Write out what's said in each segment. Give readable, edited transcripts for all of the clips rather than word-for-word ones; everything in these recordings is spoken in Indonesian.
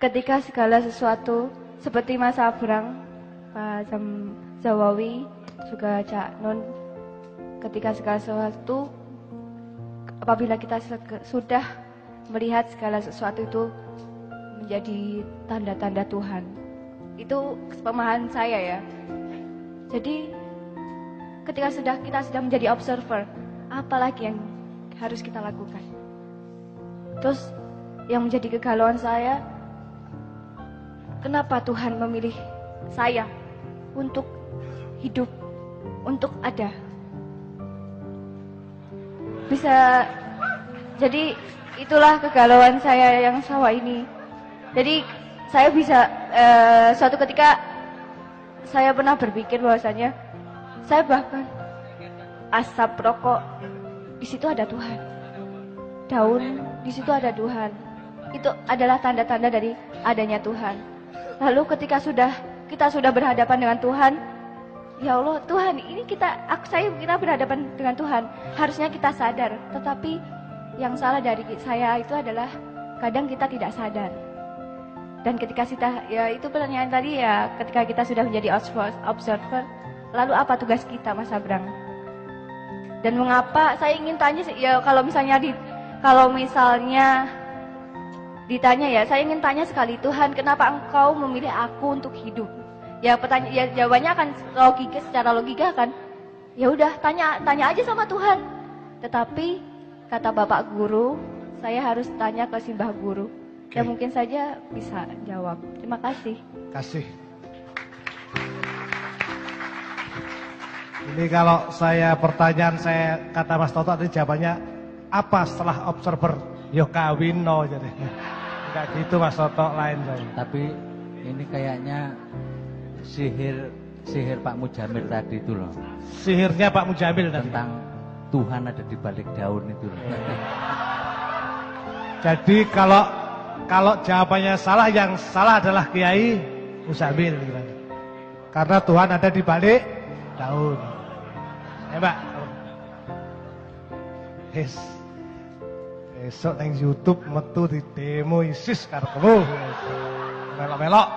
ketika segala sesuatu seperti Mas Abrang, Pak Zawawi, juga Cak Nun, ketika segala sesuatu apabila kita sudah melihat segala sesuatu itu menjadi tanda-tanda Tuhan. Itu pemahaman saya ya. Jadi ketika kita sudah menjadi observer, apalagi yang harus kita lakukan? Terus yang menjadi kegalauan saya, kenapa Tuhan memilih saya untuk hidup, untuk ada? Bisa, jadi itulah kegalauan saya yang selama ini. Jadi saya bisa, suatu ketika saya pernah berpikir bahwasanya saya bahkan asap rokok, di situ ada Tuhan. Daun, di situ ada Tuhan. Itu adalah tanda-tanda dari adanya Tuhan. Lalu ketika kita sudah berhadapan dengan Tuhan, ya Allah, Tuhan, ini kita berhadapan dengan Tuhan. Harusnya kita sadar, tetapi yang salah dari saya itu adalah kadang kita tidak sadar. Dan ketika ya itu pertanyaan tadi ya, ketika kita sudah menjadi observer, lalu apa tugas kita, Mas Abrang? Dan mengapa saya ingin tanya ya, kalau misalnya ditanya ya, saya ingin tanya sekali, Tuhan, kenapa Engkau memilih aku untuk hidup? Ya jawabannya akan secara logika kan. Ya udah, tanya aja sama Tuhan. Tetapi kata Bapak Guru, saya harus tanya ke Simbah Guru. Ya mungkin saja bisa jawab. Terima kasih. Kasih. Ini kalau pertanyaan saya kata Mas Toto tadi jawabannya apa setelah observer? Yo kawin no jadi. Enggak gitu Mas Toto, lain saya. Tapi ini kayaknya sihir Pak Mujamil tadi itu loh. Sihirnya Pak Mujamil tentang Tuhan ada di balik daun itu loh. Jadi kalau jawabannya salah, yang salah adalah Kiai Mujamil gitu. Karena Tuhan ada di balik daun. Ya Mbak. Besok nang YouTube metu di demo ISIS karepmu. Melok-melok.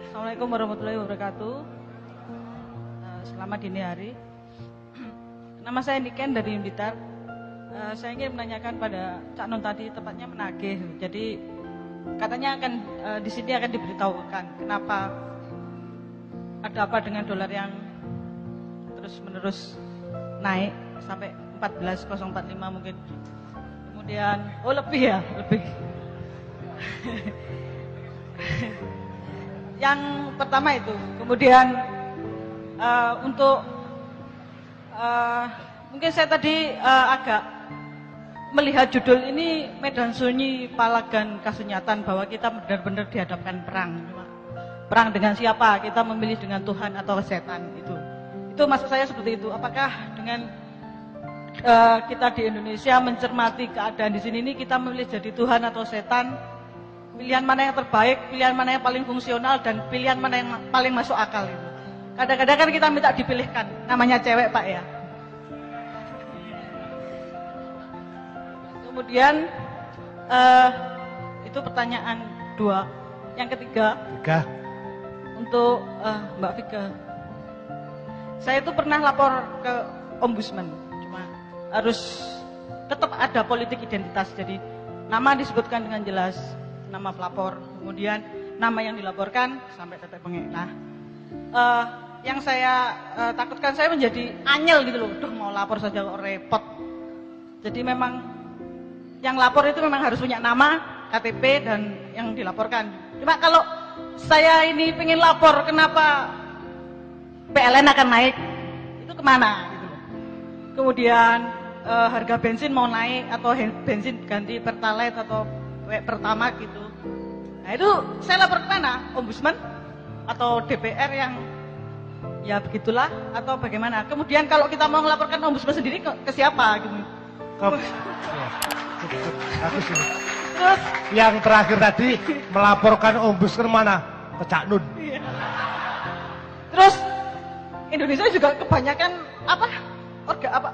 Assalamualaikum warahmatullahi wabarakatuh. Selamat dini hari. Nama saya Niken dari Blitar. Saya ingin menanyakan pada Cak Nun tadi, tepatnya menagih. Jadi katanya akan di sini akan diberitahukan kenapa, ada apa dengan dolar yang terus-menerus naik sampai 14.045 mungkin. Kemudian lebih ya, lebih. Yang pertama itu, kemudian untuk mungkin saya tadi agak melihat judul ini Medan Sunyi Palagan Kasunyatan, bahwa kita benar-benar dihadapkan perang. Perang dengan siapa? Kita memilih dengan Tuhan atau setan itu maksud saya seperti itu. Apakah dengan kita di Indonesia mencermati keadaan di sini ini, kita memilih jadi Tuhan atau setan? Pilihan mana yang terbaik, pilihan mana yang paling fungsional, dan pilihan mana yang paling masuk akal itu. Kadang-kadang kan kita minta dipilihkan, namanya cewek Pak ya. Kemudian itu pertanyaan 2. Yang ketiga, untuk Mbak Vika. Saya itu pernah lapor ke Ombudsman, cuma harus tetap ada politik identitas. Jadi nama disebutkan dengan jelas, nama pelapor, kemudian nama yang dilaporkan sampai tetek bengek. Nah, yang saya takutkan, saya menjadi anyel gitu loh. Mau lapor saja kok repot. Jadi memang yang lapor itu memang harus punya nama, KTP, dan yang dilaporkan. Cuma kalau saya ini pengen lapor, kenapa PLN akan naik, itu kemana gitu. Kemudian harga bensin mau naik, atau bensin ganti Pertalite atau Pertamax gitu. Nah itu saya lapor ke mana? Ombudsman atau DPR yang ya begitulah, atau bagaimana? Kemudian kalau kita mau melaporkan Ombudsman sendiri ke siapa gitu. Terus yang terakhir tadi melaporkan Ombudsman mana? ke Cak Nun. Terus Indonesia juga kebanyakan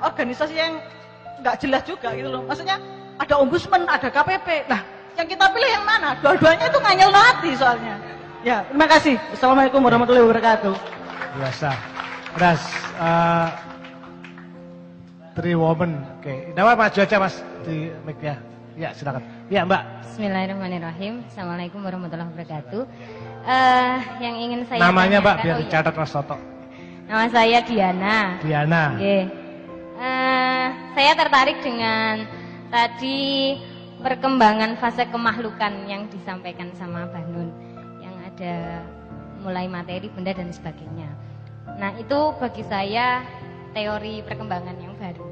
organisasi yang nggak jelas juga gitu loh. Maksudnya ada ombudsman, ada KPP. Nah, yang kita pilih yang mana? Dua-duanya itu nganyel hati soalnya. Ya, terima kasih. Assalamualaikum warahmatullahi wabarakatuh. Biasa. Das, Three Women. Oke, nama maju aja Mas di mic-nya. Ya, silakan. Ya, Mbak. Bismillahirrahmanirrahim. Assalamualaikum warahmatullahi wabarakatuh. Yang ingin saya namanya Mbak tanyakan, biar dicatat Mas Toto. Nama saya Diana. Diana. Oke. Saya tertarik dengan tadi perkembangan fase kemakhlukan yang disampaikan sama Mbak Nun, yang ada mulai materi, benda dan sebagainya. Nah, itu bagi saya teori perkembangan yang baru.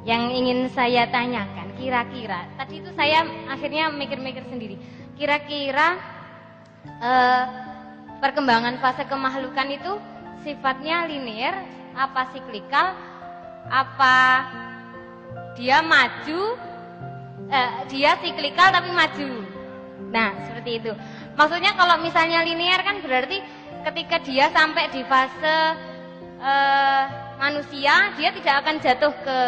Yang ingin saya tanyakan, kira-kira tadi itu saya akhirnya mikir-mikir sendiri. Kira-kira perkembangan fase kemakhlukan itu sifatnya linear, apa siklikal, apa dia maju, dia siklikal tapi maju. Nah, seperti itu. Maksudnya kalau misalnya linear kan berarti ketika dia sampai di fase manusia, dia tidak akan jatuh ke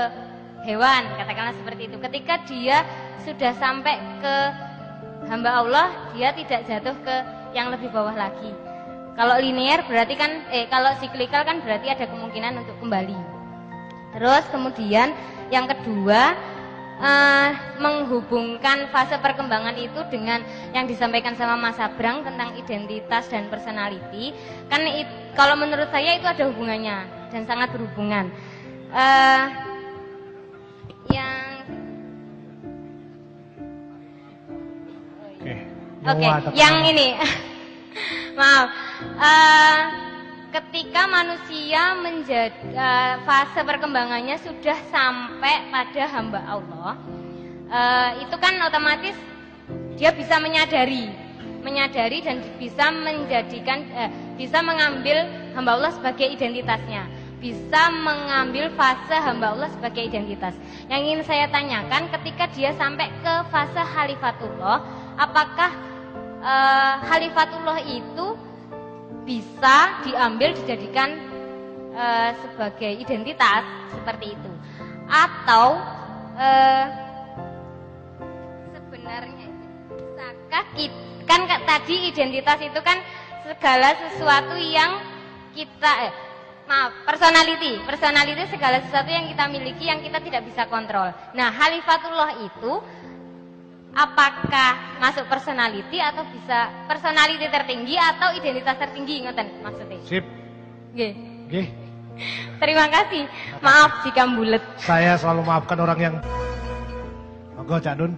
hewan, katakanlah seperti itu. Ketika dia sudah sampai ke hamba Allah, dia tidak jatuh ke yang lebih bawah lagi. Kalau linear berarti kan, kalau siklikal kan berarti ada kemungkinan untuk kembali. Terus kemudian yang kedua, menghubungkan fase perkembangan itu dengan yang disampaikan sama Mas Abrang tentang identitas dan personality. Kan kalau menurut saya itu ada hubungannya dan sangat berhubungan. Oke, yang ini maaf, ketika manusia menjadi fase perkembangannya sudah sampai pada hamba Allah, itu kan otomatis dia bisa menyadari dan bisa menjadikan, bisa mengambil hamba Allah sebagai identitasnya, bisa mengambil fase hamba Allah sebagai identitas. Yang ingin saya tanyakan, ketika dia sampai ke fase Khalifatullah, apakah Khalifatullah itu bisa diambil dijadikan sebagai identitas seperti itu, atau sebenarnya bisakah kan tadi identitas itu kan segala sesuatu yang kita personality segala sesuatu yang kita miliki yang kita tidak bisa kontrol. Nah, Khalifatullah itu apakah masuk personality atau bisa personality tertinggi atau identitas tertinggi, ngoten maksudnya? Sip. Nggih. Nggih. Terima kasih. Maaf jika bulet. Saya selalu maafkan orang yang monggo Cak Nun.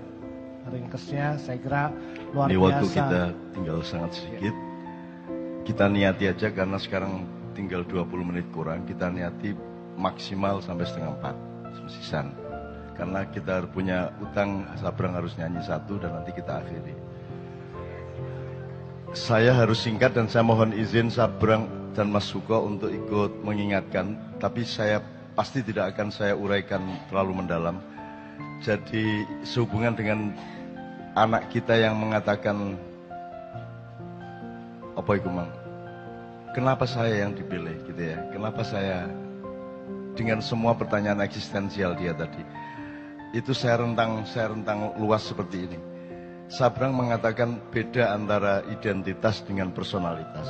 Ringkesnya saya kira luar biasa. Ini waktu kita tinggal sangat sedikit. Kita niati aja karena sekarang tinggal 20 menit kurang. Kita niati maksimal sampai 3:30 sisisan. Karena kita punya utang, Sabrang harus nyanyi satu dan nanti kita akhiri. Saya harus singkat dan saya mohon izin Sabrang dan Mas Suko untuk ikut mengingatkan, tapi saya pasti tidak akan saya uraikan terlalu mendalam. Jadi sehubungan dengan anak kita yang mengatakan, apa itu Mang? Kenapa saya yang dipilih gitu ya? Kenapa saya, dengan semua pertanyaan eksistensial dia tadi. Itu saya rentang luas seperti ini. Sabrang mengatakan beda antara identitas dengan personalitas.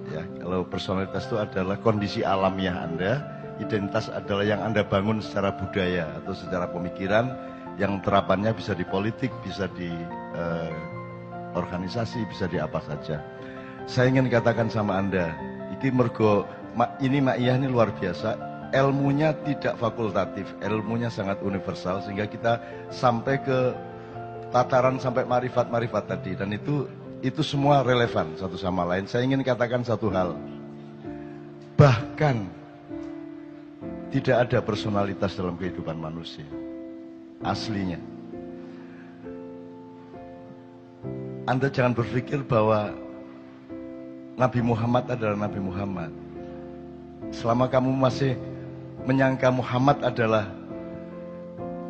Ya, kalau personalitas itu adalah kondisi alamiah Anda, identitas adalah yang Anda bangun secara budaya atau secara pemikiran, yang terapannya bisa di politik, bisa di organisasi, bisa di apa saja. Saya ingin katakan sama Anda, ini Ma'iyah ini luar biasa. Ilmunya tidak fakultatif, ilmunya sangat universal sehingga kita sampai ke tataran sampai marifat-marifat tadi, dan itu semua relevan satu sama lain. Saya ingin katakan satu hal, bahkan tidak ada personalitas dalam kehidupan manusia aslinya. Anda jangan berpikir bahwa Nabi Muhammad adalah Nabi Muhammad. Selama kamu masih menyangka Muhammad adalah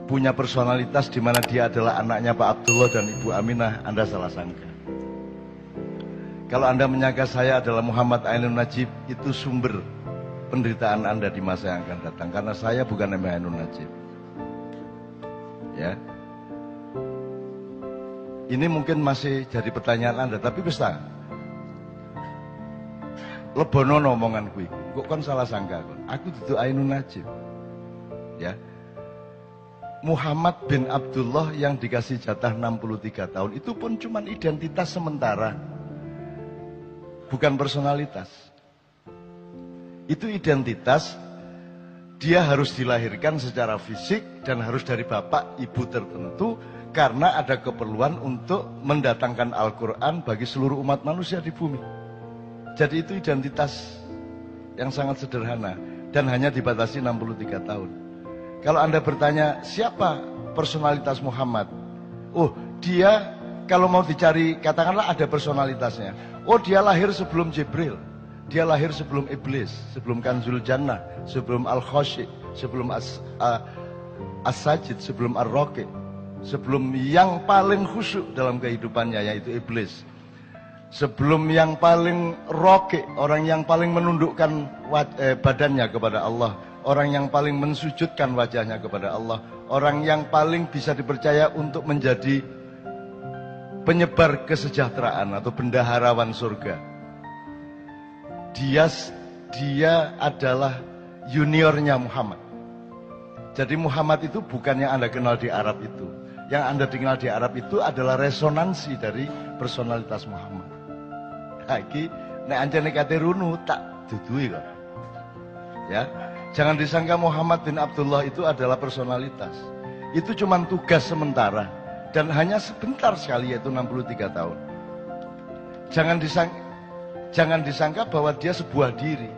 punya personalitas di mana dia adalah anaknya Pak Abdullah dan Ibu Aminah, Anda salah sangka. Kalau Anda menyangka saya adalah Muhammad Ainun Najib, itu sumber penderitaan Anda di masa yang akan datang. Karena saya bukan M. Ainun Najib. Ya. Ini mungkin masih jadi pertanyaan Anda, tapi bisa. Lebono omongan kuwi. Kok kon salah sangka kon. Aku dudu Ainun Najib. Ya. Muhammad bin Abdullah yang dikasih jatah 63 tahun itu pun cuma identitas sementara. Bukan personalitas. Itu identitas, dia harus dilahirkan secara fisik dan harus dari bapak ibu tertentu karena ada keperluan untuk mendatangkan Al-Quran bagi seluruh umat manusia di bumi. Jadi itu identitas yang sangat sederhana dan hanya dibatasi 63 tahun. Kalau Anda bertanya siapa personalitas Muhammad? Oh, dia kalau mau dicari katakanlah ada personalitasnya. Oh, dia lahir sebelum Jibril. Dia lahir sebelum Iblis, sebelum Kanzul Jannah, sebelum Al-Khoshi, sebelum As-Sajid, sebelum Ar-Roqi, sebelum yang paling khusyuk dalam kehidupannya yaitu Iblis. Sebelum yang paling roqi, orang yang paling menundukkan badannya kepada Allah, orang yang paling mensujudkan wajahnya kepada Allah, orang yang paling bisa dipercaya untuk menjadi penyebar kesejahteraan atau bendaharawan surga. Dia adalah juniornya Muhammad. Jadi Muhammad itu bukan yang Anda kenal di Arab itu. Yang Anda kenal di Arab itu adalah resonansi dari personalitas Muhammad. Lagi nek anjane kate runu tak dudui kok. Ya. Jangan disangka Muhammad bin Abdullah itu adalah personalitas. Itu cuma tugas sementara. Dan hanya sebentar sekali yaitu 63 tahun. Jangan disangka bahwa dia sebuah diri.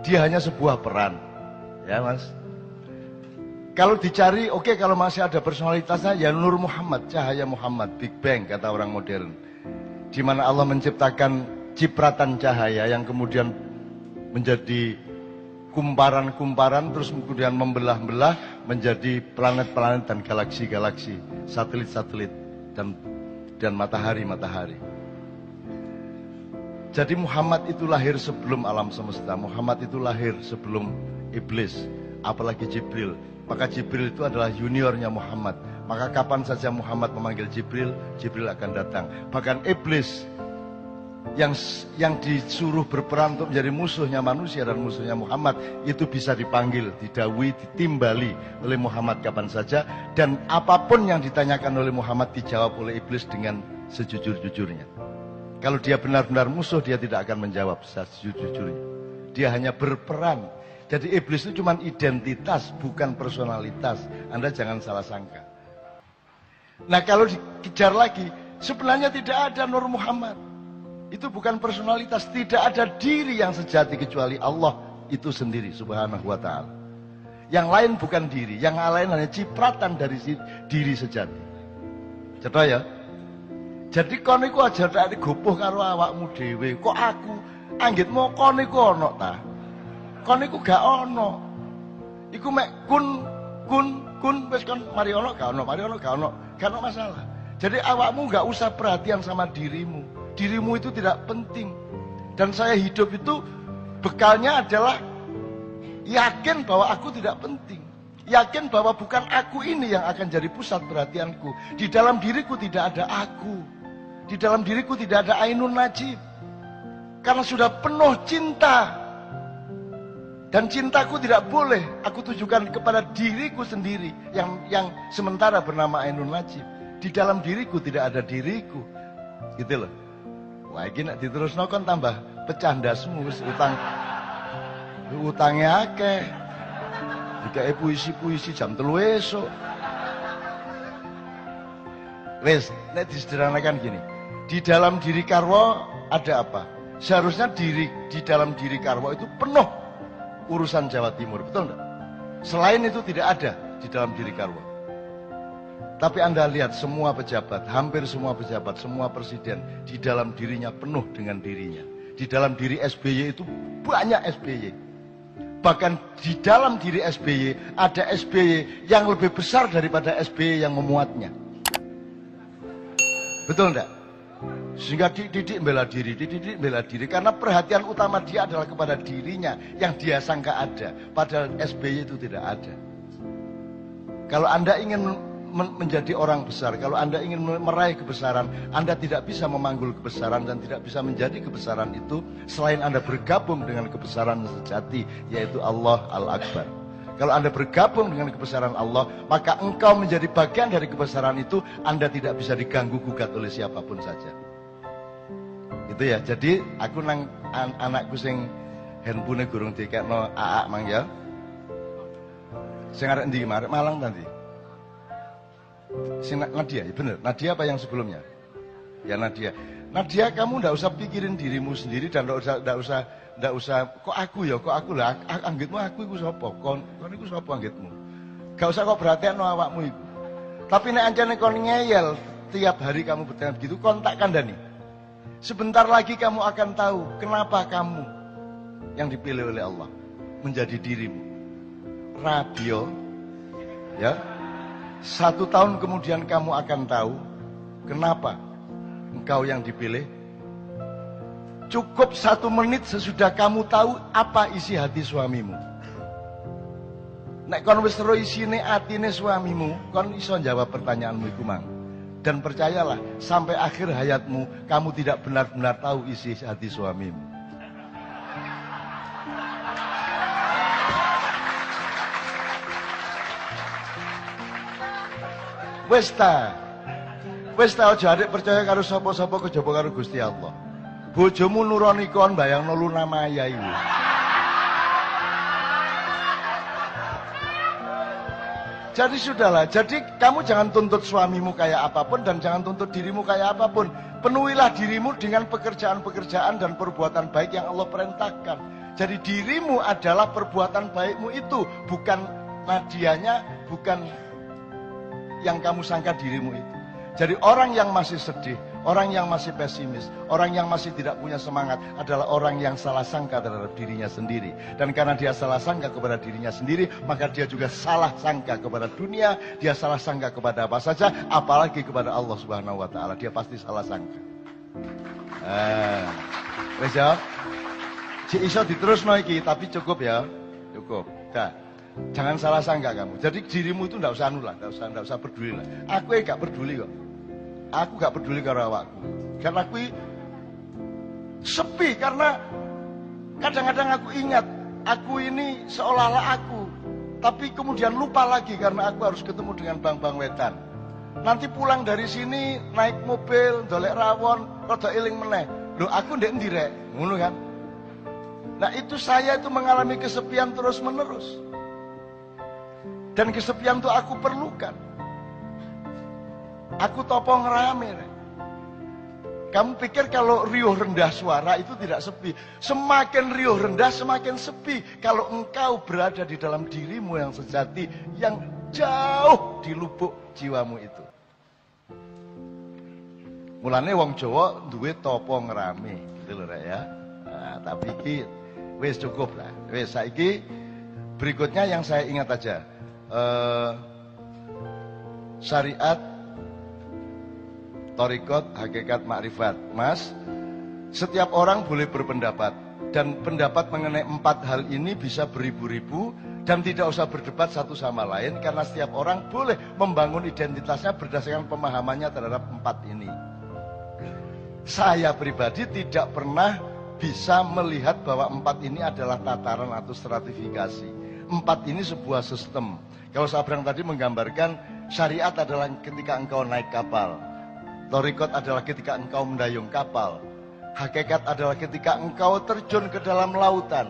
Dia hanya sebuah peran. Ya mas. Kalau dicari, oke, kalau masih ada personalitasnya ya Nur Muhammad, cahaya Muhammad, Big Bang kata orang modern. Di mana Allah menciptakan cipratan cahaya yang kemudian menjadi kumparan-kumparan terus kemudian membelah-belah menjadi planet-planet dan galaksi-galaksi, satelit-satelit dan matahari-matahari. Jadi Muhammad itu lahir sebelum alam semesta. Muhammad itu lahir sebelum Iblis, apalagi Jibril. Maka Jibril itu adalah juniornya Muhammad. Maka kapan saja Muhammad memanggil Jibril, Jibril akan datang. Bahkan Iblis yang disuruh berperan untuk menjadi musuhnya manusia dan musuhnya Muhammad itu bisa dipanggil, didawui, ditimbali oleh Muhammad kapan saja, dan apapun yang ditanyakan oleh Muhammad dijawab oleh Iblis dengan sejujur-jujurnya. Kalau dia benar-benar musuh, dia tidak akan menjawab sejujur-jujurnya. Dia hanya berperan. Jadi Iblis itu cuma identitas, bukan personalitas. Anda jangan salah sangka. Nah kalau dikejar lagi, sebenarnya tidak ada Nur Muhammad. Itu bukan personalitas, tidak ada diri yang sejati kecuali Allah itu sendiri subhanahu wa ta'ala. Yang lain bukan diri, yang lain hanya cipratan dari diri sejati. Cetok ya? Jadi kon iku aja tak digopoh karo awakmu dhewe. Kok aku anggitmu kon iku ono ta? Kon iku gak ono. Iku mek kun wis kon mari ono gak ono, mari ono gak ono. Gak ono masalah. Jadi awakmu gak usah perhatian sama dirimu. Dirimu itu tidak penting. Dan saya hidup itu bekalnya adalah yakin bahwa aku tidak penting. Yakin bahwa bukan aku ini yang akan jadi pusat perhatianku. Di dalam diriku tidak ada aku. Di dalam diriku tidak ada Ainun Najib. Karena sudah penuh cinta. Dan cintaku tidak boleh aku tujukan kepada diriku sendiri yang sementara bernama Ainun Najib. Di dalam diriku tidak ada diriku. Gitu loh. Wah, ini nak diterusno kon tambah pecah ndasmu wis utangnya akeh. Dikae puisi-puisi jam 3 esuk. Wis, nek disederhanakan gini. Di dalam diri Karwo ada apa? Seharusnya di dalam diri Karwo itu penuh urusan Jawa Timur, betul enggak? Selain itu tidak ada di dalam diri Karwo. Tapi Anda lihat semua pejabat, hampir semua pejabat, semua presiden di dalam dirinya penuh dengan dirinya. Di dalam diri SBY itu banyak SBY. Bahkan di dalam diri SBY ada SBY yang lebih besar daripada SBY yang memuatnya. Betul enggak? Sehingga dididik bela diri, karena perhatian utama dia adalah kepada dirinya yang dia sangka ada, padahal SBY itu tidak ada. Kalau Anda ingin menjadi orang besar, kalau Anda ingin meraih kebesaran, Anda tidak bisa memanggul kebesaran dan tidak bisa menjadi kebesaran itu selain Anda bergabung dengan kebesaran sejati, yaitu Allah Al-Akbar. Kalau Anda bergabung dengan kebesaran Allah, maka engkau menjadi bagian dari kebesaran itu. Anda tidak bisa diganggu gugat oleh siapapun saja. Itu ya. Jadi aku nang anakku sing handphone gurung dikekno AA mang ya. Sing arek ndi kemarin Malang tadi. Sing Nadia, ya bener. Nadia apa yang sebelumnya? Ya Nadia. Nadia, kamu ndak usah pikirin dirimu sendiri dan ndak usah kok aku lah anggitmu aku iku sapa? Kon iku sapa anggitmu? Gak usah kok perhatian awakmu iku. Tapi nek ancane kon ngeyel tiap hari kamu bertanya begitu, kon tak kandhani. Sebentar lagi kamu akan tahu kenapa kamu yang dipilih oleh Allah menjadi dirimu. Radio, ya. 1 tahun kemudian kamu akan tahu kenapa engkau yang dipilih. Cukup 1 menit sesudah kamu tahu apa isi hati suamimu. Nek kon wis ro isine atine suamimu, kon iso jawab pertanyaanmu iku mang. Dan percayalah, sampai akhir hayatmu, kamu tidak benar-benar tahu isi hati suamimu. Wis ta aja adik percaya karo sapa-sapa kejaba karo Gusti Allah. Bojomu nuroni kon bayangno Luna Maya iki. Jadi sudahlah, jadi kamu jangan tuntut suamimu kayak apapun dan jangan tuntut dirimu kayak apapun. Penuhilah dirimu dengan pekerjaan-pekerjaan dan perbuatan baik yang Allah perintahkan. Jadi dirimu adalah perbuatan baikmu itu, bukan Nadianya, bukan yang kamu sangka dirimu itu. Jadi orang yang masih sedih, orang yang masih pesimis, orang yang masih tidak punya semangat adalah orang yang salah sangka terhadap dirinya sendiri. Dan karena dia salah sangka kepada dirinya sendiri, maka dia juga salah sangka kepada dunia, dia salah sangka kepada apa saja, apalagi kepada Allah Subhanahu wa taala. Dia pasti salah sangka. Wes ya. Cik iso diterusno iki, tapi cukup ya. Cukup. Dah. Jangan salah sangka kamu. Jadi dirimu itu enggak usah anu lah, enggak usah peduli lah. Aku gak peduli kok. Aku gak peduli karo awakku. Karena aku sepi, karena kadang-kadang aku ingat aku ini seolah-olah aku, tapi kemudian lupa lagi karena aku harus ketemu dengan bang-bang wedan. Nanti pulang dari sini naik mobil, dolek rawon, rada eling meneh. Loh aku ndek endi rek? Ngono kan? Nah itu saya itu mengalami kesepian terus-menerus. Dan kesepian itu aku perlukan. Aku topong rame. Kamu pikir kalau riuh rendah suara itu tidak sepi. Semakin riuh rendah semakin sepi. Kalau engkau berada di dalam dirimu yang sejati, yang jauh di lubuk jiwamu itu. Mulane wong Jawa duwe topong rame, gitu loh ya. Nah, tapi iki wis cukup lah. Wis saiki berikutnya yang saya ingat aja. Syariat, thariqat, hakikat, makrifat. Mas, setiap orang boleh berpendapat dan pendapat mengenai 4 hal ini bisa beribu-ribu dan tidak usah berdebat satu sama lain karena setiap orang boleh membangun identitasnya berdasarkan pemahamannya terhadap 4 ini. Saya pribadi tidak pernah bisa melihat bahwa 4 ini adalah tataran atau stratifikasi. 4 ini sebuah sistem. Kalau Sabrang tadi menggambarkan syariat adalah ketika engkau naik kapal. Thariqat adalah ketika engkau mendayung kapal. Hakikat adalah ketika engkau terjun ke dalam lautan,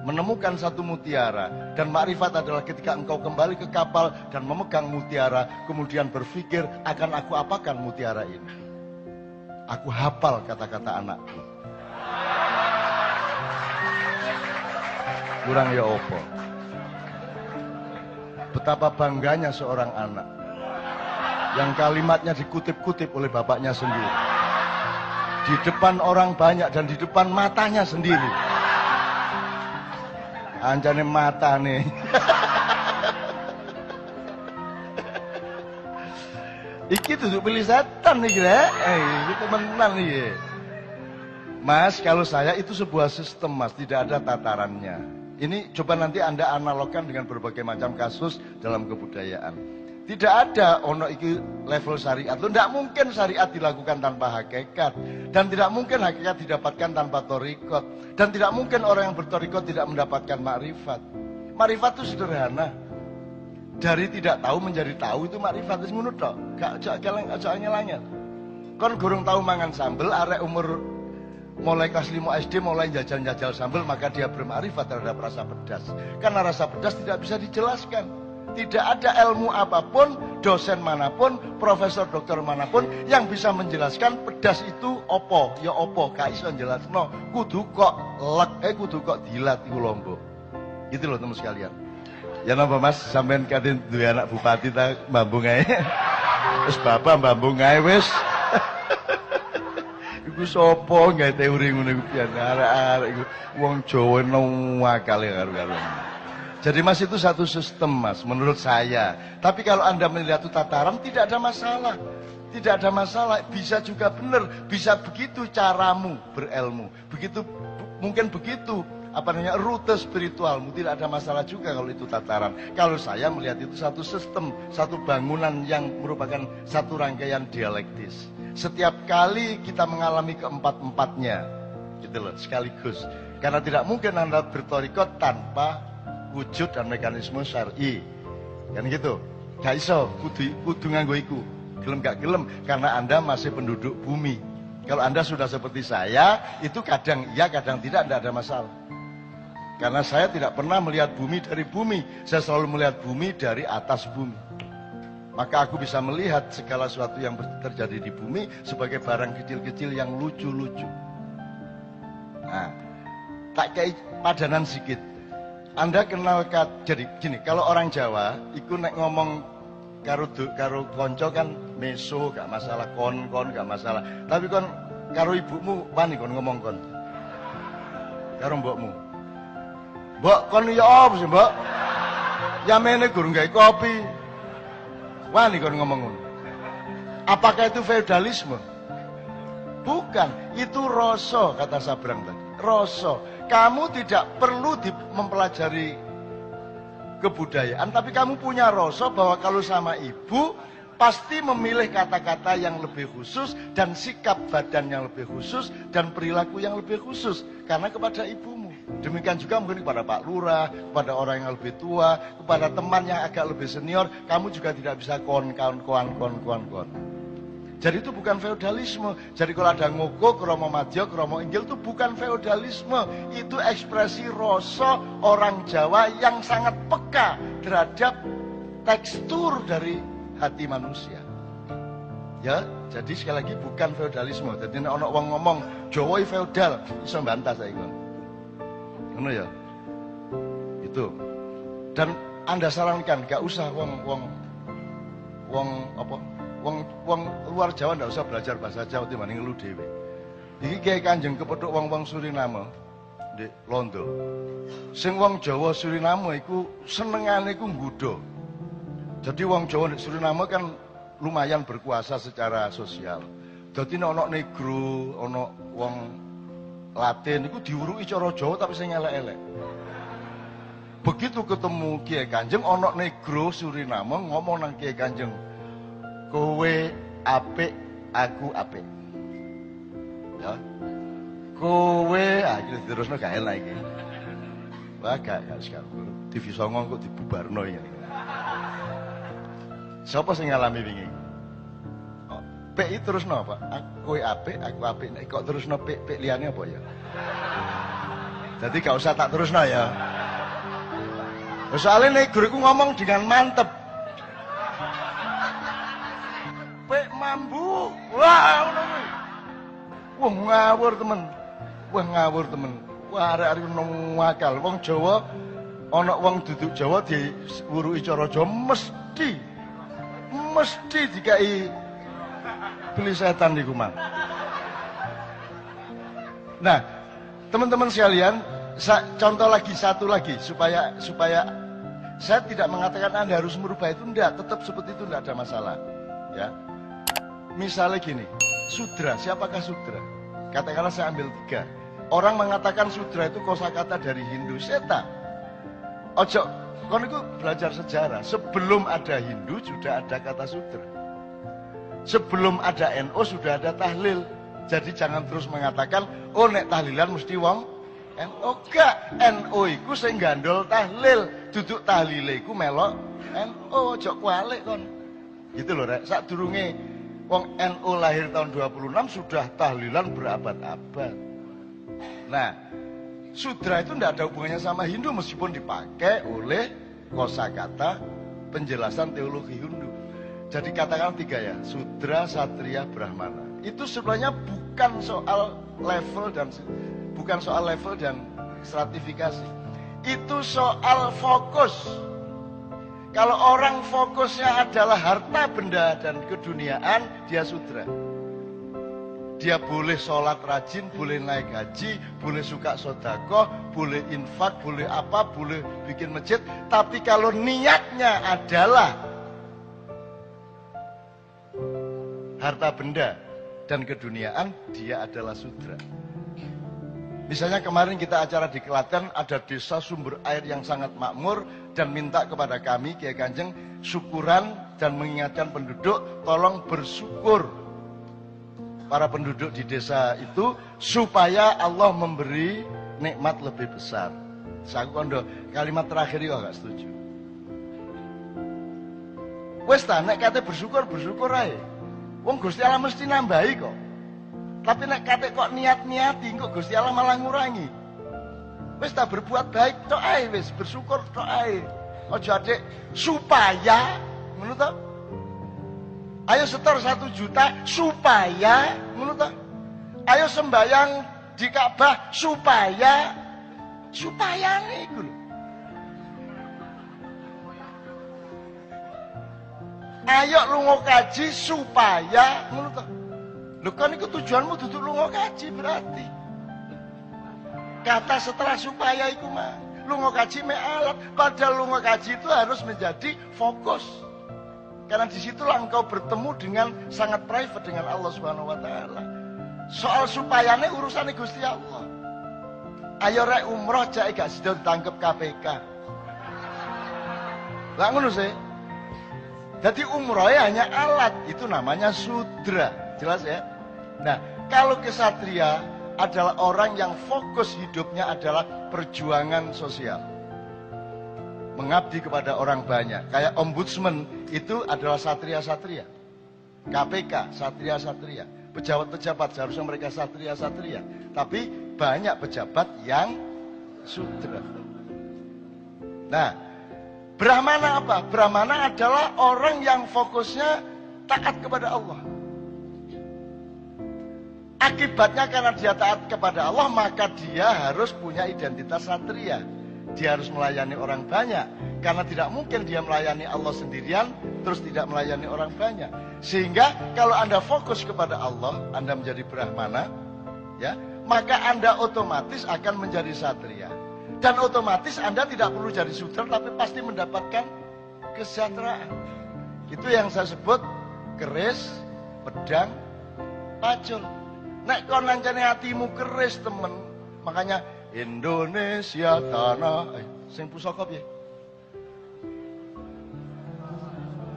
menemukan satu mutiara. Dan makrifat adalah ketika engkau kembali ke kapal dan memegang mutiara, kemudian berpikir akan aku apakan mutiara ini. Aku hafal kata-kata anakku. Kurang ya opo. Betapa bangganya seorang anak yang kalimatnya dikutip-kutip oleh bapaknya sendiri. Di depan orang banyak dan di depan matanya sendiri. Anjane mata nih. Iki duduk pilih setan nih ya. Iki temenan nih. Mas, kalau saya itu sebuah sistem mas, tidak ada tatarannya. Ini coba nanti Anda analogkan dengan berbagai macam kasus dalam kebudayaan. Tidak ada ono iki level syariat. Tidak mungkin syariat dilakukan tanpa hakikat. Dan tidak mungkin hakikat didapatkan tanpa torikot. Dan tidak mungkin orang yang bertorikot tidak mendapatkan makrifat. Makrifat itu sederhana. Dari tidak tahu menjadi tahu itu makrifat. Itu ngono tok. Gak angel-angel. Kon gurung tahu mangan sambel, arek umur mulai kelas 5 SD mulai jajal-jajal sambel, maka dia bermakrifat terhadap rasa pedas. Karena rasa pedas tidak bisa dijelaskan. Tidak ada ilmu apapun, dosen manapun, profesor dokter manapun yang bisa menjelaskan pedas itu opo, ya opo, gak iso jelasno. Kudu kok lek, kudu kok dilat iku lombo. Gitu loh teman sekalian. Ya napa Mas, sampean katin duwe anak bupati ta mbambung ae. Wis bapak mbambung ae wis. Iku sapa gawe teori ngono iku pian arek-arek iku wong Jawa akale karo-karo. Jadi mas itu satu sistem mas, menurut saya. Tapi kalau Anda melihat itu tataran, tidak ada masalah. Tidak ada masalah, bisa juga benar. Bisa begitu caramu berilmu. Begitu, mungkin begitu, rute spiritualmu. Tidak ada masalah juga kalau itu tataran. Kalau saya melihat itu satu sistem, satu bangunan yang merupakan satu rangkaian dialektis. Setiap kali kita mengalami keempat-empatnya, gitu loh, sekaligus. Karena tidak mungkin Anda bertorikot tanpa wujud dan mekanisme syar'i. Kan gitu. Gak iso, kudu nganggo iku. Gelem gak gelem karena Anda masih penduduk bumi. Kalau Anda sudah seperti saya, itu kadang iya, kadang tidak ada masalah. Karena saya tidak pernah melihat bumi dari bumi. Saya selalu melihat bumi dari atas bumi. Maka aku bisa melihat segala sesuatu yang terjadi di bumi sebagai barang kecil-kecil yang lucu-lucu. Nah, tak kayak padanan sedikit. Anda kenal jadi gini, kalau orang Jawa iku nek ngomong karo konco kan meso gak masalah, kon gak masalah. Tapi kon karo ibumu wani kon ngomong kon. Karo mbokmu. Mbok kon ya apa sih, Mbok? Yamene gurung gawe kopi. Wani kon ngomong ngono. Apakah itu feudalisme? Bukan, itu rasa kata Sabrang tadi. Rasa. Kamu tidak perlu mempelajari kebudayaan, tapi kamu punya rasa bahwa kalau sama ibu pasti memilih kata-kata yang lebih khusus dan sikap badan yang lebih khusus dan perilaku yang lebih khusus karena kepada ibumu. Demikian juga mungkin kepada Pak Lurah, kepada orang yang lebih tua, kepada teman yang agak lebih senior, kamu juga tidak bisa kon. Jadi itu bukan feodalisme. Jadi kalau ada ngoko, kromo madya, kromo inggil itu bukan feodalisme. Itu ekspresi rasa orang Jawa yang sangat peka terhadap tekstur dari hati manusia. Ya, jadi sekali lagi bukan feodalisme. Jadi ono wong ngomong Jawa feodal, iso bantah saiki. Ngono ya. Itu. Dan Anda sarankan gak usah wong luar Jawa ndak usah belajar bahasa Jawa dibanding lu dhewe. Iki Kiai Kanjeng kepethuk wong Suriname di Londo. Sing wong Jawa Suriname iku senengane iku nggodha. Jadi wong Jawa di Suriname kan lumayan berkuasa secara sosial. Dadi nek ana negro, ana wong Latin iku diuruki cara Jawa tapi sing elek-elek. Begitu ketemu Kiai Kanjeng ana negro Suriname ngomong nang Kiai Kanjeng, kowe apik, aku apik. Ya. Kowe, iki terusno gak enak iki. Wah, gak sekarang. TV Songo kok dibubarno iki. Siapa sing ngalami wingi? Oh, pik terusno apa? Kowe apik, aku apik. Nek kok terusno pik liyane apa ya? Jadi gak usah tak terusno ya. Soalnya nek guruku ngomong dengan mantep. Mambu, wah, wah ngawur temen, wah arek-arek ngakal. Wong Jawa, ana wong duduk Jawa diwuruki cara Jawa mesti dikai beli setan niku mang. Nah, teman-teman sekalian, contoh lagi satu lagi supaya saya tidak mengatakan Anda harus merubah itu, enggak, tetap seperti itu enggak ada masalah, ya. Misalnya gini, sudra, siapakah sudra? Katakanlah saya ambil 3. Orang mengatakan sudra itu kosakata dari Hindu, seta. Ojo, kon itu belajar sejarah. Sebelum ada Hindu sudah ada kata sudra. Sebelum ada NO sudah ada tahlil. Jadi jangan terus mengatakan, oh nek tahlilan mesti wong NO. Gak, NO iku sing gandol tahlil. Duduk tahlile iku melok NO, ojo kualik kon. Gitu loh rek, sak durunge wong NO lahir tahun 26 sudah tahlilan berabad-abad. Nah, sudra itu tidak ada hubungannya sama Hindu meskipun dipakai oleh kosakata penjelasan teologi Hindu. Jadi katakan 3 ya, sudra, satria, brahmana. Itu sebenarnya bukan soal level dan stratifikasi. Itu soal fokus. Kalau orang fokusnya adalah harta benda dan keduniaan, dia sudra. Dia boleh sholat rajin, boleh naik haji, boleh suka sodakoh, boleh infak, boleh apa, boleh bikin masjid. Tapi kalau niatnya adalah harta benda dan keduniaan, dia adalah sudra. Misalnya kemarin kita acara di Klaten, ada desa sumber air yang sangat makmur dan minta kepada kami, Kiai Kanjeng, syukuran dan mengingatkan penduduk, tolong bersyukur para penduduk di desa itu supaya Allah memberi nikmat lebih besar. Saya kondo kalimat terakhir itu agak setuju. Wes ta nek kate bersyukur ae. Wong Gusti Allah mesti nambahi kok. Tapi nek kate kok niat-niati kok Gusti Allah malah ngurangi. Wis tak berbuat baik tok ae wis, bersyukur tok ae. Aja adik supaya ngono to. Ayo setor 1 juta supaya ngono to. Ayo sembayang di Ka'bah supaya niku lho. Ayo lunga kaji supaya ngono to. Lho kan itu tujuanmu duduk lunga kaji berarti. Kata setelah supaya itu mah lunga kaji me alat, padahal lunga kaji itu harus menjadi fokus. Karena di situlah engkau bertemu dengan sangat private dengan Allah Subhanahu wa taala. Soal supayane urusane Gusti Allah. Ayo rek umroh jake gak sida ditangkep KPK. Lah ngono sih. Jadi umrohnya hanya alat, itu namanya sudra. Jelas ya? Nah, kalau kesatria adalah orang yang fokus hidupnya adalah perjuangan sosial. Mengabdi kepada orang banyak. Kayak ombudsman itu adalah satria-satria. KPK, satria-satria. Pejabat-pejabat seharusnya mereka satria-satria. Tapi banyak pejabat yang sudra. Nah, Brahmana apa? Brahmana adalah orang yang fokusnya taat kepada Allah. Akibatnya karena dia taat kepada Allah, maka dia harus punya identitas satria. Dia harus melayani orang banyak. Karena tidak mungkin dia melayani Allah sendirian, terus tidak melayani orang banyak. Sehingga kalau Anda fokus kepada Allah, Anda menjadi Brahmana, ya, maka Anda otomatis akan menjadi satria. Dan otomatis Anda tidak perlu jadi sudra, tapi pasti mendapatkan kesejahteraan. Itu yang saya sebut keris, pedang, pacul. Nek kon nancane hatimu keris temen, makanya Indonesia tanah sing pusaka piye?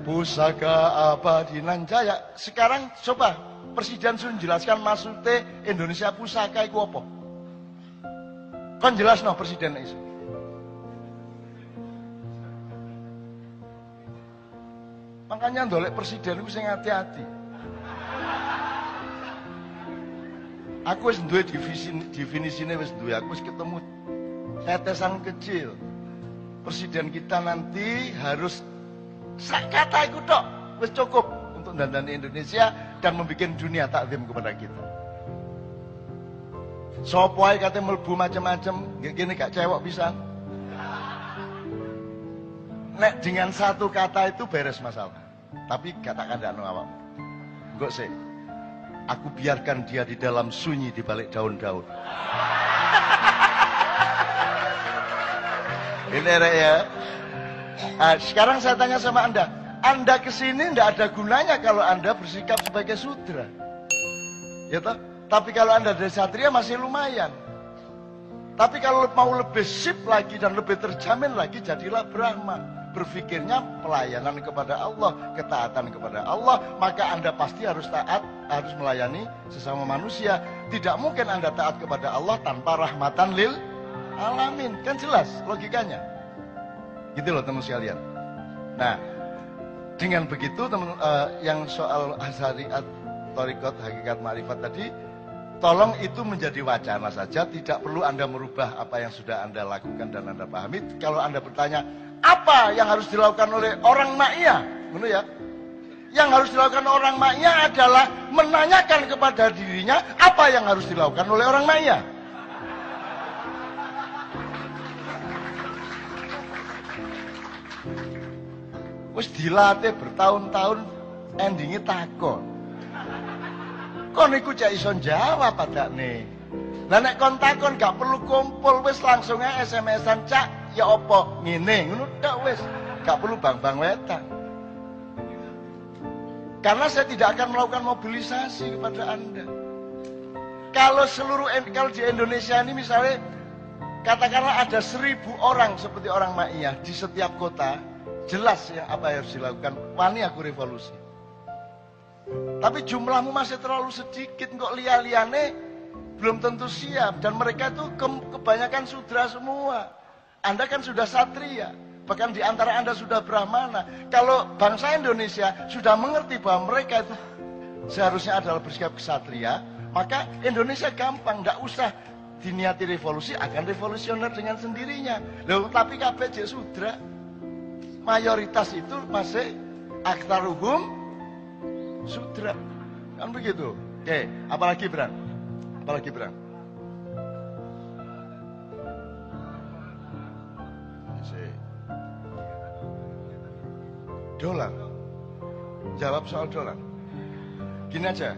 Pusaka abadi nan jaya. Sekarang coba Presiden suruh jelaskan maksudnya Indonesia pusaka iku apa? Kon jelas no Presiden iso. Makanya ndolek Presiden iku sing hati-hati. Aku wis duwe definisine wis duwe, aku wis ketemu tetesan kecil. Presiden kita nanti harus sak kata iku tok wis cukup untuk dandani Indonesia dan membuat dunia takzim kepada kita. Sopo ae kate mlebu macam-macam, gini gak cewek pisan. Nek dengan satu kata itu beres masalah. Tapi kata-kata no awakmu. Engko sih. Aku biarkan dia di dalam sunyi di balik daun-daun. Ini ya. Sekarang saya tanya sama Anda, Anda kesini tidak ada gunanya kalau Anda bersikap sebagai sudra. Ya toh? Tapi kalau Anda dari satria masih lumayan. Tapi kalau mau lebih sip lagi dan lebih terjamin lagi, jadilah Brahma. Berpikirnya pelayanan kepada Allah, ketaatan kepada Allah, maka Anda pasti harus taat, harus melayani sesama manusia. Tidak mungkin Anda taat kepada Allah tanpa rahmatan lil alamin. Kan jelas logikanya. Gitu loh teman sekalian. Nah, dengan begitu teman yang soal syariat, thariqat, hakikat ma'rifat tadi, tolong itu menjadi wacana saja, tidak perlu Anda merubah apa yang sudah Anda lakukan dan Anda pahami. Kalau Anda bertanya, apa yang harus dilakukan oleh orang ma'iyah? Benar ya? Yang harus dilakukan orang ma'iyah adalah menanyakan kepada dirinya apa yang harus dilakukan oleh orang ma'iyah. Wis dilatih bertahun-tahun, endingnya takon. Kon iku cak iso jawab padakne. Lah nek kon takon gak perlu kumpul, wis langsung ae SMS-an, Cak, ya opo ngene, ngono tok wis. Gak perlu bang-bang wetan. Karena saya tidak akan melakukan mobilisasi kepada Anda. Kalau di Indonesia ini misalnya katakanlah ada 1000 orang seperti orang ma'iyah di setiap kota, jelas yang apa yang harus dilakukan, wani aku revolusi. Tapi jumlahmu masih terlalu sedikit, kok liane belum tentu siap. Dan mereka itu kebanyakan sudra semua. Anda kan sudah satria, bahkan di antara Anda sudah brahmana. Kalau bangsa Indonesia sudah mengerti bahwa mereka itu seharusnya adalah bersikap kesatria, maka Indonesia gampang, tidak usah diniati revolusi, akan revolusioner dengan sendirinya. Loh, tapi KPJ sudra, mayoritas itu masih aktaruhum sudra, kan begitu. Oke, apalagi Bran? Apalagi Bran? Dolar. Jawab soal dolar. Gini aja.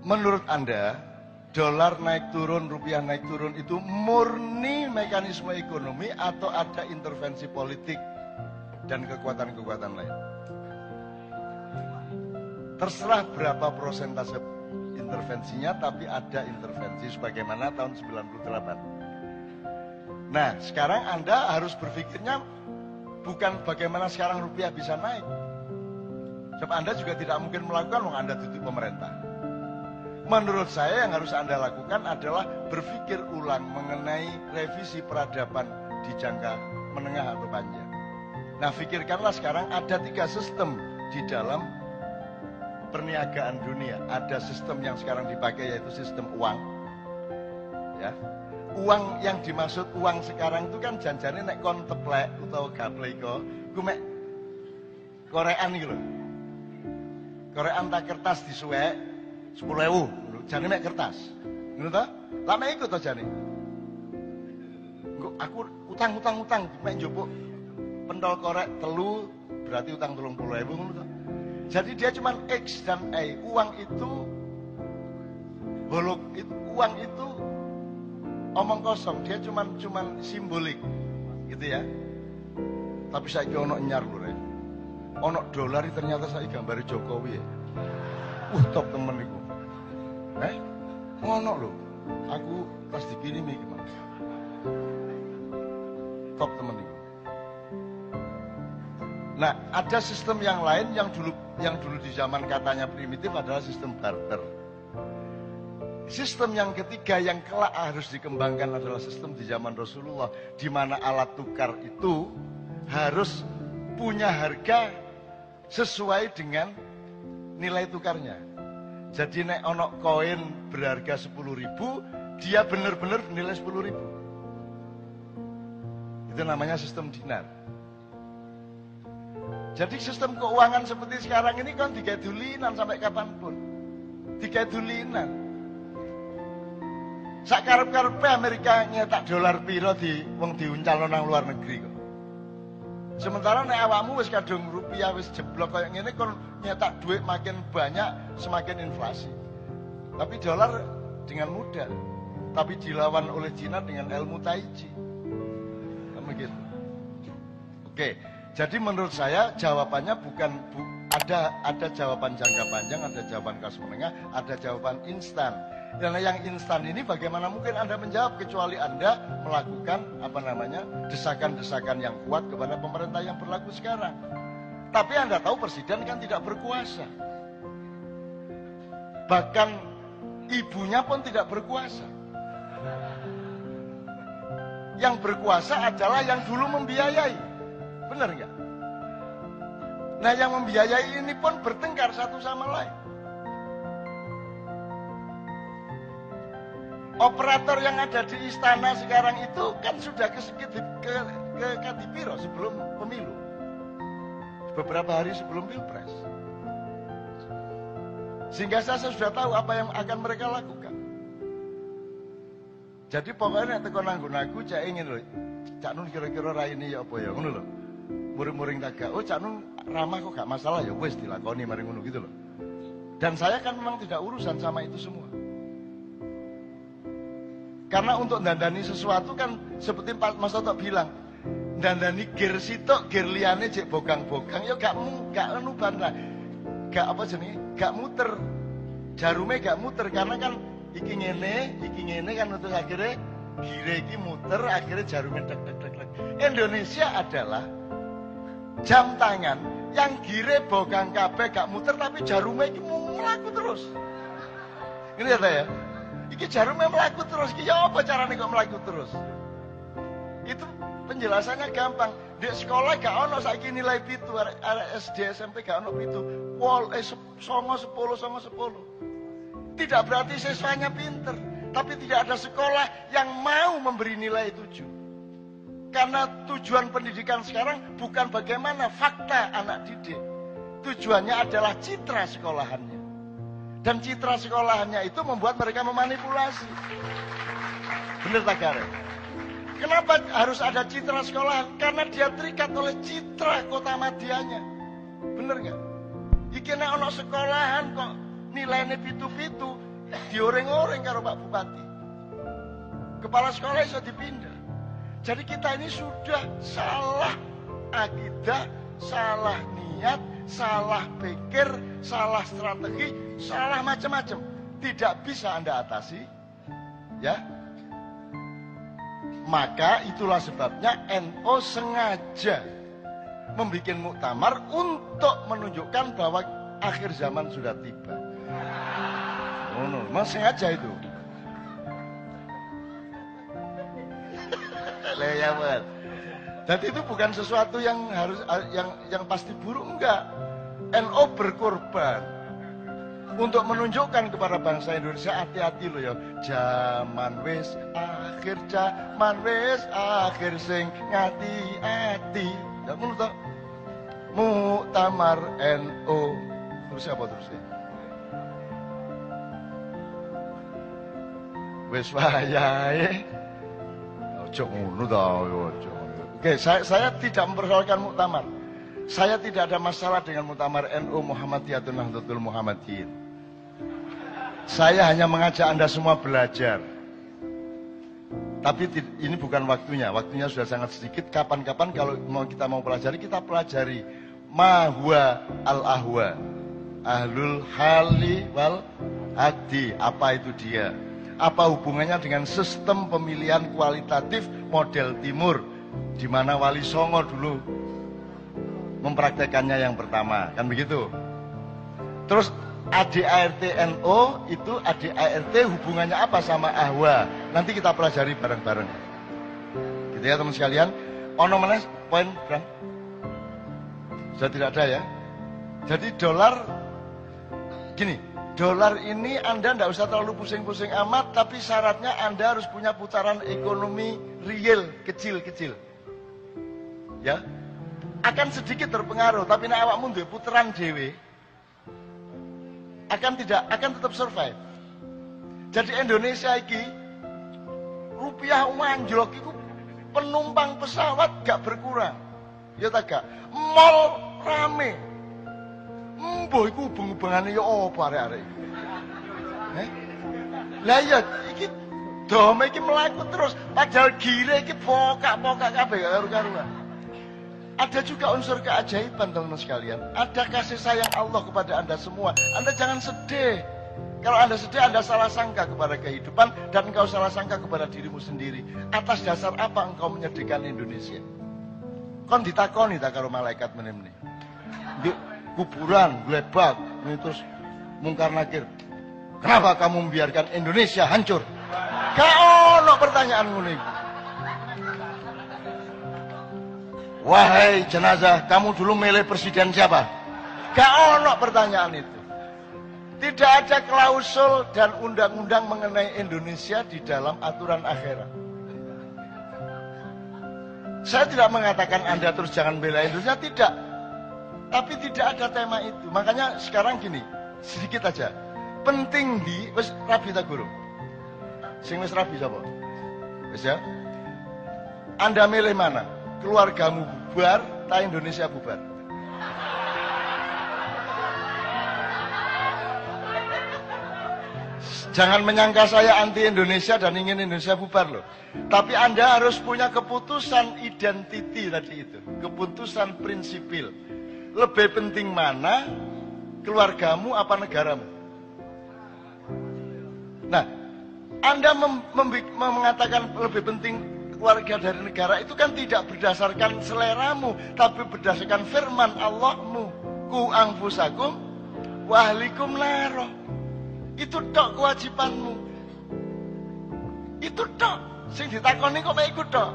Menurut Anda, dolar naik turun, rupiah naik turun itu murni mekanisme ekonomi atau ada intervensi politik dan kekuatan-kekuatan lain? Terserah berapa persentase intervensinya, tapi ada intervensi sebagaimana tahun 98. Nah, sekarang Anda harus berpikirnya bukan bagaimana sekarang rupiah bisa naik. Sebab Anda juga tidak mungkin melakukan wong Anda tutup pemerintah. Menurut saya yang harus Anda lakukan adalah berpikir ulang mengenai revisi peradaban di jangka menengah atau panjang. Nah, pikirkanlah sekarang ada 3 sistem di dalam perniagaan dunia. Ada sistem yang sekarang dipakai yaitu sistem uang. Ya. Uang yang dimaksud uang sekarang itu kan janjane nek kon teplek utawa gaplek iku mek korean iki lho. Korean tak kertas disuwek 10.000, jane mek kertas. Ngono ta? Lah mek iku to jane. Engko aku utang mek njupuk pentol korek telu berarti utang 30.000 ngono ta. Jadi dia cuma X dan Y. Uang itu uang itu omong kosong, dia cuma simbolik, gitu ya. Tapi saya kira ono nyar lho, Rek. Ono dolar ternyata saya gambari Jokowi ya. Top temen iku. Ono lho. Aku pas dikirimi gimana? Top temen iku. Nah, ada sistem yang lain yang dulu di zaman katanya primitif adalah sistem barter. Sistem yang ketiga yang kelak harus dikembangkan adalah sistem di zaman Rasulullah, di mana alat tukar itu harus punya harga sesuai dengan nilai tukarnya. Jadi nek ono koin berharga 10.000, dia benar-benar bernilai 10.000. Itu namanya sistem dinar. Jadi sistem keuangan seperti sekarang ini kan digadulinan sampai kapanpun. Digadulinan. Sakarep-karepe Amerika nyetak dolar piro wong diuncalno nang luar negeri kok. Sementara nek awakmu wis kadung rupiah wis jeblok kayak ngene kon nyetak duit makin banyak semakin inflasi. Tapi dolar dengan mudah. Tapi dilawan oleh Cina dengan ilmu Tai Chi. Kan begitu. Oke, jadi menurut saya jawabannya ada jawaban jangka panjang, ada jawaban kelas menengah, ada jawaban instan. Dan yang instan ini bagaimana mungkin Anda menjawab kecuali Anda melakukan desakan-desakan yang kuat kepada pemerintah yang berlaku sekarang. Tapi Anda tahu presiden kan tidak berkuasa. Bahkan ibunya pun tidak berkuasa. Yang berkuasa adalah yang dulu membiayai. Benar nggak? Nah, yang membiayai ini pun bertengkar satu sama lain. Operator yang ada di istana sekarang itu kan sudah ke Kadipiro sebelum pemilu. Beberapa hari sebelum Pilpres. Sehingga saya sudah tahu apa yang akan mereka lakukan. Jadi pokoknya nek teko nanggon aku cak ingin lho. Cak Nun kira-kira raine ya apa ya ngono lho. Muring-muring tagak. Oh Cak Nun ramah kok gak masalah ya wis dilakoni mari ngono gitu loh. Dan saya kan memang tidak urusan sama itu semua. Karena untuk dandani sesuatu kan seperti Mas Toto bilang, dandani gear sitok, gear liyane cek bogang-bogang, ya gak nuban lah. Gak muter. Jarume gak muter karena kan iki ngene kan untuk akhirnya gire iki muter, akhirnya jarume dek. Indonesia adalah jam tangan yang gire bogang kabeh gak muter tapi jarume iki mlaku terus. Ini ya ya. Iki jarume mlaku terus, iki ya apa carane kok mlaku terus? Itu penjelasannya gampang. Di sekolah gak ono saiki nilai 7, SD SMP gak ono 7. 9, 10. Tidak berarti siswanya pinter, tapi tidak ada sekolah yang mau memberi nilai 7. Karena tujuan pendidikan sekarang bukan bagaimana fakta anak didik. Tujuannya adalah citra sekolahannya. Dan citra sekolahannya itu membuat mereka memanipulasi. Bener tak Karen? Kenapa harus ada citra sekolahan? Karena dia terikat oleh citra kota madianya. Bener nggak? Iki nek ono sekolahan kok nilainya pitu-pitu, dioreng-oreng karo Pak Bupati. Kepala sekolah bisa dipindah. Jadi kita ini sudah salah akidah, salah niat, salah pikir, salah strategi, salah macam-macam. Tidak bisa Anda atasi, ya. Maka itulah sebabnya NO sengaja membuat muktamar untuk menunjukkan bahwa akhir zaman sudah tiba. Oh no, memang sengaja itu. Ya, jadi itu bukan sesuatu yang harus yang pasti buruk, enggak. NO berkorban untuk menunjukkan kepada bangsa Indonesia, hati-hati loh ya. Zaman wis akhir sing ngati-ati. Ya ngono to. Muktamar NO. Terus apa terusnya? Wis wayahe. Ojo ngono to, ojo. Oke, saya tidak mempersoalkan muktamar. Saya tidak ada masalah dengan muktamar NU Muhammadiyatun Nahdlatul Muhammadiyyin. Saya hanya mengajak Anda semua belajar. Tapi ini bukan waktunya. Waktunya sudah sangat sedikit. Kapan-kapan kalau kita mau pelajari, kita pelajari. Ma huwa al-ahwa. Ahlul hali wal aqdi. Apa itu dia? Apa hubungannya dengan sistem pemilihan kualitatif model timur, di mana Wali Songo dulu mempraktekannya yang pertama, kan begitu. Terus ADART NO itu ADART hubungannya apa sama ahwa? Nanti kita pelajari bareng-bareng. Gitu ya teman sekalian. Ono meneh poin Bang. Sudah tidak ada ya. Jadi dolar gini, dolar ini Anda tidak usah terlalu pusing-pusing amat, tapi syaratnya Anda harus punya putaran ekonomi real kecil-kecil. Ya. Akan sedikit terpengaruh, tapi nek awakmu duwe putaran dhewe akan tetap survive. Jadi Indonesia iki rupiah manjlok iku penumpang pesawat gak berkurang. Ya tak gak? Mall rame. Mbah iku hubung-hubungane ya apa arek-arek iki? Lah iya iki dome iki mlaku terus, padahal gire iki pokak-pokak kabeh karo karuan. Ada juga unsur keajaiban teman-teman sekalian. Ada kasih sayang Allah kepada Anda semua. Anda jangan sedih. Kalau Anda sedih, Anda salah sangka kepada kehidupan dan engkau salah sangka kepada dirimu sendiri. Atas dasar apa engkau menyedihkan Indonesia? Kon ditakoni tak karo malaikat meneh-meneh. Di kuburan, glebak, terus mungkar nakir. Kenapa kamu membiarkan Indonesia hancur? Gak ono pertanyaan ngono iku. Wahai jenazah, kamu dulu milih presiden siapa? Gak ono pertanyaan itu. Tidak ada klausul dan undang-undang mengenai Indonesia di dalam aturan akhirat. Saya tidak mengatakan Anda terus jangan bela Indonesia, tidak. Tapi tidak ada tema itu. Makanya sekarang gini, sedikit aja. Penting di, wis rabi ta guru? Sing wis rabi sapa? Wis ya? Anda milih mana? Keluargamu bubar, ta Indonesia bubar? Jangan menyangka saya anti Indonesia dan ingin Indonesia bubar loh. Tapi Anda harus punya keputusan identiti tadi itu. Keputusan prinsipil. Lebih penting mana? Keluargamu apa negaramu? Nah, Anda mengatakan lebih penting keluarga dari negara itu kan tidak berdasarkan seleramu, tapi berdasarkan firman Allahmu. Ku anfusakum wa ahlikum naro. Itu tok kewajibanmu. Itu tok. Sing ditakoni kok mek iku tok.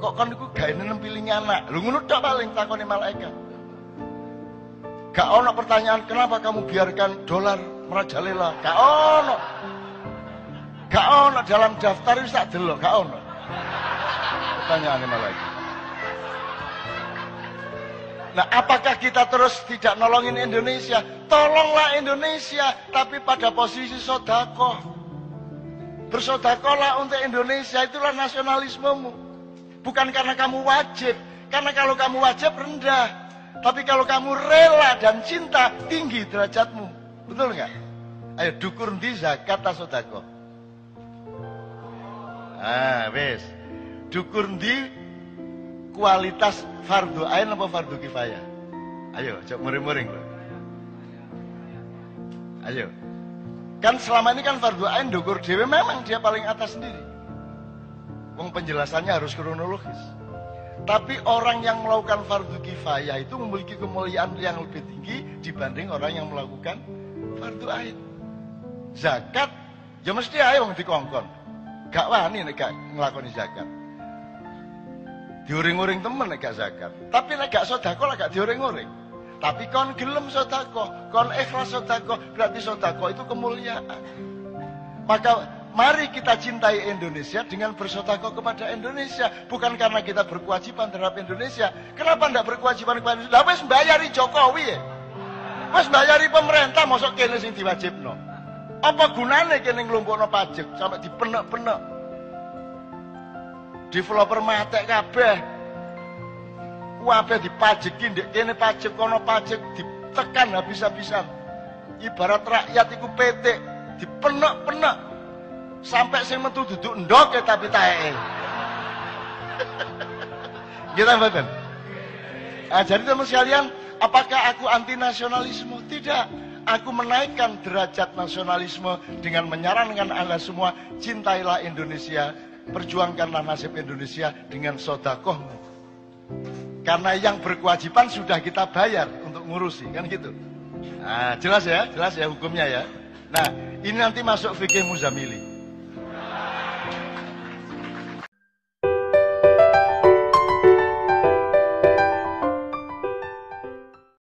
Kok kon iku gaene nempilingi anak. Lho ngono tok paling takoni malaikat. Gak ono pertanyaan kenapa kamu biarkan dolar merajalela. Gak ono. Gak ono dalam daftar wis tak delok, gak ono. Pertanyaannya malaikat. Nah, apakah kita terus tidak nolongin Indonesia? Tolonglah Indonesia, tapi pada posisi sodakoh. Bersodakohlah untuk Indonesia, itulah nasionalismemu. Bukan karena kamu wajib, karena kalau kamu wajib rendah. Tapi kalau kamu rela dan cinta, tinggi derajatmu. Betul nggak? Ayo dukur di zakat atau sodakoh. Wes. Dukur di kualitas fardu ain apa fardu kifayah? Ayo, coba muring-muring loh. Ayo. Kan selama ini kan fardu ain dukur dewe memang dia paling atas sendiri. Wong penjelasannya harus kronologis. Tapi orang yang melakukan fardu kifayah itu memiliki kemuliaan yang lebih tinggi dibanding orang yang melakukan fardu ain. Zakat, ya mesti ayo wong dikongkon. Gak wani nek gak nglakoni zakat. Diuring-uring temen nek gak zakat. Tapi nek gak sedekah lah gak diuring-uring. Tapi kon gelem sedekah, kon ikhlas sedekah, berarti sedekah itu kemuliaan. Maka mari kita cintai Indonesia dengan bersedekah kepada Indonesia, bukan karena kita berkewajiban terhadap Indonesia. Kenapa ndak berkewajiban kepada Indonesia? Lah wis mbayari Jokowi ya. Wis mbayari pemerintah mosok kene sing diwajibno. Apa gunane kene nglumpukno pajak sampai dipenek-penek? Developer matek kabeh. Kabeh dipajeki ndek kene pajak kono pajak ditekan habis-habisan. Ibarat rakyat iku petik dipenek-penek sampai sing metu duduk ndoke tapi taeke. Kita mboten. Jadi teman sekalian, apakah aku anti nasionalisme? Tidak. Aku menaikkan derajat nasionalisme dengan menyarankan Anda semua, cintailah Indonesia, perjuangkanlah nasib Indonesia dengan sodakohmu. Karena yang berkewajiban sudah kita bayar untuk ngurusi, kan gitu. Nah, jelas ya hukumnya ya. Nah, ini nanti masuk fikih Muzamili.